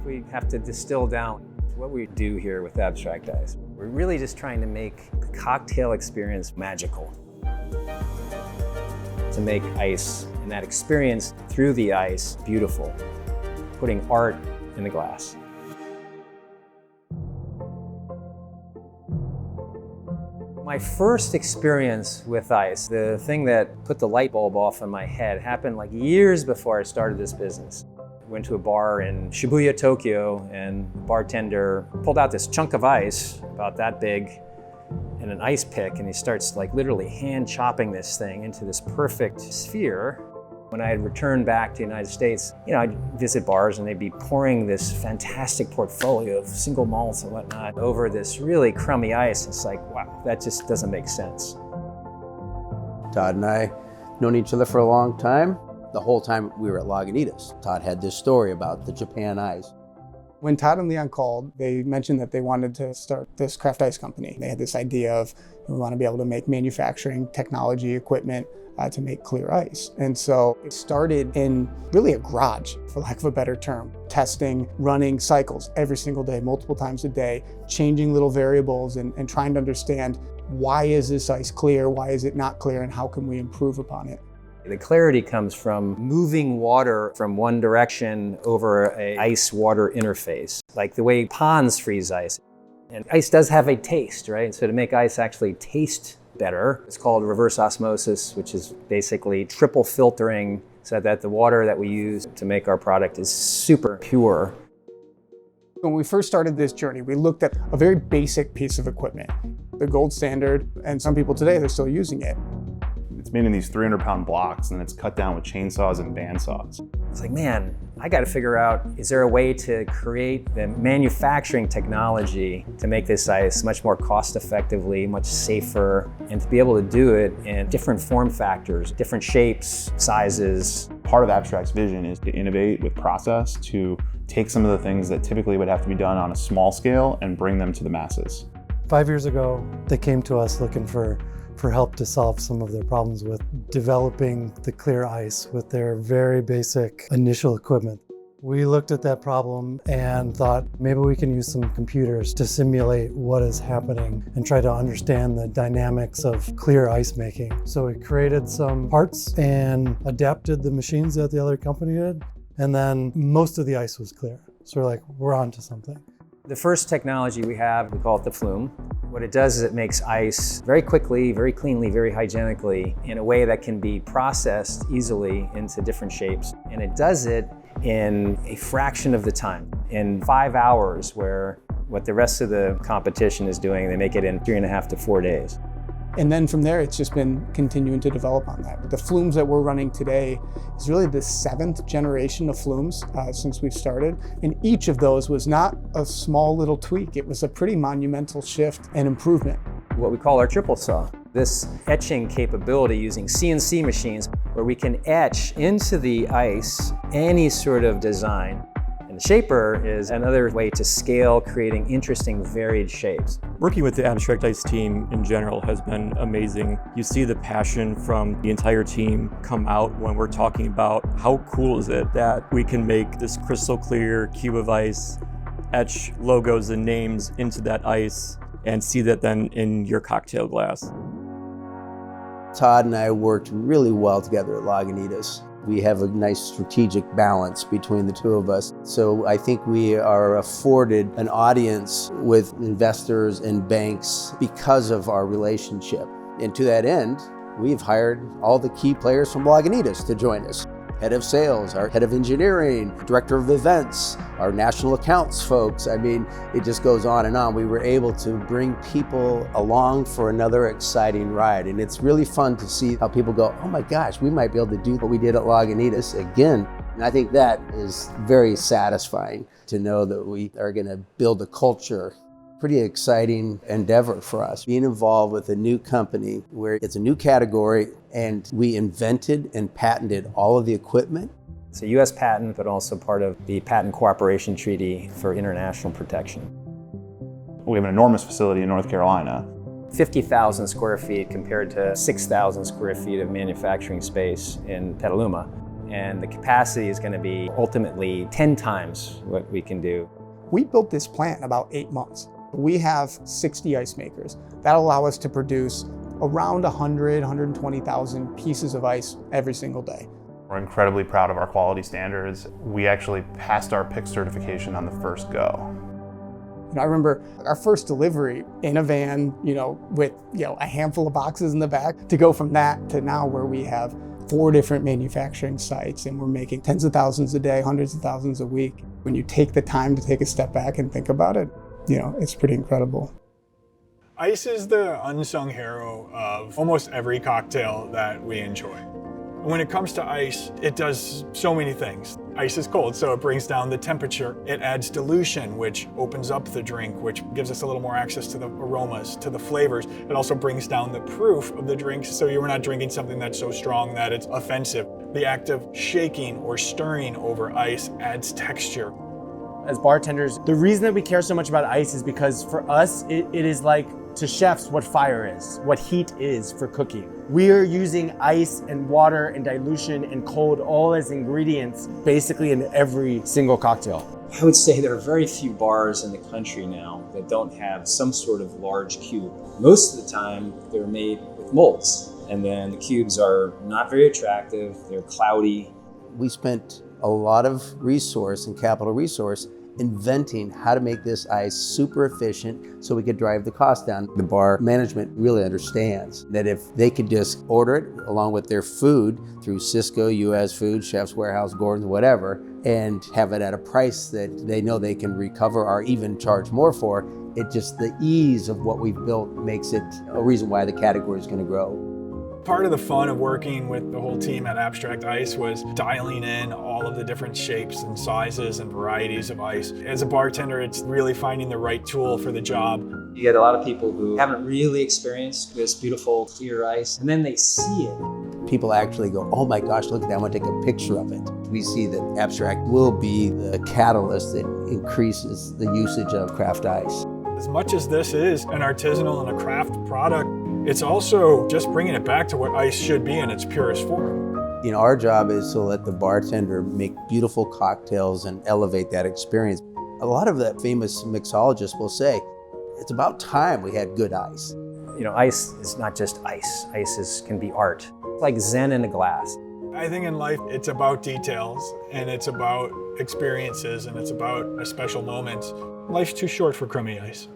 we have to distill down what we do here with Abstract Ice. We're really just trying to make the cocktail experience magical. To make ice and that experience through the ice beautiful, putting art in the glass. My first experience with ice, the thing that put the light bulb off in my head, happened like years before I started this business. I went to a bar in Shibuya, Tokyo, and the bartender pulled out this chunk of ice, about that big, and an ice pick, and he starts like literally hand chopping this thing into this perfect sphere. When I had returned back to the United States, I'd visit bars and they'd be pouring this fantastic portfolio of single malts and whatnot over this really crummy ice. It's like, wow, that just doesn't make sense. Todd and I known each other for a long time. The whole time we were at Lagunitas, Todd had this story about the Japan ice. When Todd and Leon called, they mentioned that they wanted to start this craft ice company. They had this idea of, we want to be able to make manufacturing technology equipment to make clear ice. And so it started in really a garage, for lack of a better term, testing, running cycles every single day, multiple times a day, changing little variables and trying to understand, why is this ice clear, why is it not clear, and how can we improve upon it? The clarity comes from moving water from one direction over an ice-water interface, like the way ponds freeze ice. And ice does have a taste, right? So to make ice actually taste better, it's called reverse osmosis, which is basically triple filtering so that the water that we use to make our product is super pure. When we first started this journey, we looked at a very basic piece of equipment, the gold standard, and some people today, they're still using it. It's made in these 300-pound blocks, and it's cut down with chainsaws and bandsaws. It's like, man, I got to figure out, is there a way to create the manufacturing technology to make this ice much more cost effectively, much safer, and to be able to do it in different form factors, different shapes, sizes. Part of Abstract's vision is to innovate with process, to take some of the things that typically would have to be done on a small scale and bring them to the masses. 5 years ago, they came to us looking for help to solve some of their problems with developing the clear ice with their very basic initial equipment. We looked at that problem and thought maybe we can use some computers to simulate what is happening and try to understand the dynamics of clear ice making. So we created some parts and adapted the machines that the other company did, and then most of the ice was clear. So we're like, we're on to something. The first technology we have, we call it the flume. What it does is it makes ice very quickly, very cleanly, very hygienically in a way that can be processed easily into different shapes. And it does it in a fraction of the time, in 5 hours, where what the rest of the competition is doing, they make it in 3.5 to 4 days. And then from there, it's just been continuing to develop on that. The flumes that we're running today is really the 7th generation of flumes since we've started. And each of those was not a small little tweak. It was a pretty monumental shift and improvement. What we call our triple saw. This etching capability using CNC machines where we can etch into the ice any sort of design. And the shaper is another way to scale, creating interesting, varied shapes. Working with the Abstract Ice team in general has been amazing. You see the passion from the entire team come out when we're talking about how cool is it that we can make this crystal clear cube of ice, etch logos and names into that ice, and see that then in your cocktail glass. Todd and I worked really well together at Lagunitas. We have a nice strategic balance between the two of us. So I think we are afforded an audience with investors and banks because of our relationship. And to that end, we've hired all the key players from Lagunitas to join us. Head of sales, our head of engineering, director of events, our national accounts folks. I mean, it just goes on and on. We were able to bring people along for another exciting ride. And it's really fun to see how people go, oh my gosh, we might be able to do what we did at Lagunitas again. And I think that is very satisfying to know that we are going to build a culture. Pretty exciting endeavor for us, being involved with a new company where it's a new category and we invented and patented all of the equipment. It's a US patent, but also part of the Patent Cooperation Treaty for International Protection. We have an enormous facility in North Carolina. 50,000 square feet compared to 6,000 square feet of manufacturing space in Petaluma. and the capacity is going to be ultimately 10 times what we can do. We built this plant in about 8 months. We have 60 ice makers that allow us to produce around 120,000 pieces of ice every single day. We're incredibly proud of our quality standards. We actually passed our PIC certification on the first go. I remember our first delivery in a van, with a handful of boxes in the back, to go from that to now where we have 4 different manufacturing sites and we're making tens of thousands a day, hundreds of thousands a week. When you take the time to take a step back and think about it, it's pretty incredible. Ice is the unsung hero of almost every cocktail that we enjoy. When it comes to ice, it does so many things. Ice is cold, so it brings down the temperature. It adds dilution, which opens up the drink, which gives us a little more access to the aromas, to the flavors. It also brings down the proof of the drink, so you're not drinking something that's so strong that it's offensive. The act of shaking or stirring over ice adds texture. As bartenders, the reason that we care so much about ice is because for us, it is like to chefs what fire is, what heat is for cooking. We are using ice and water and dilution and cold all as ingredients basically in every single cocktail. I would say there are very few bars in the country now that don't have some sort of large cube. Most of the time, they're made with molds, and then the cubes are not very attractive, they're cloudy. We spent a lot of resource and capital resource inventing how to make this ice super efficient so we could drive the cost down. The bar management really understands that if they could just order it along with their food through Cisco, US Food, Chef's Warehouse, Gordon's, whatever, and have it at a price that they know they can recover or even charge more for, the ease of what we've built makes it a reason why the category is going to grow. Part of the fun of working with the whole team at Abstract Ice was dialing in all of the different shapes and sizes and varieties of ice. As a bartender, it's really finding the right tool for the job. You get a lot of people who haven't really experienced this beautiful clear ice, and then they see it. People actually go, oh my gosh, look at that, I want to take a picture of it. We see that Abstract will be the catalyst that increases the usage of craft ice. As much as this is an artisanal and a craft product, it's also just bringing it back to what ice should be in its purest form. Our job is to let the bartender make beautiful cocktails and elevate that experience. A lot of the famous mixologists will say, it's about time we had good ice. Ice is not just ice. Ice can be art. It's like Zen in a glass. I think in life, it's about details, and it's about experiences, and it's about a special moment. Life's too short for crummy ice.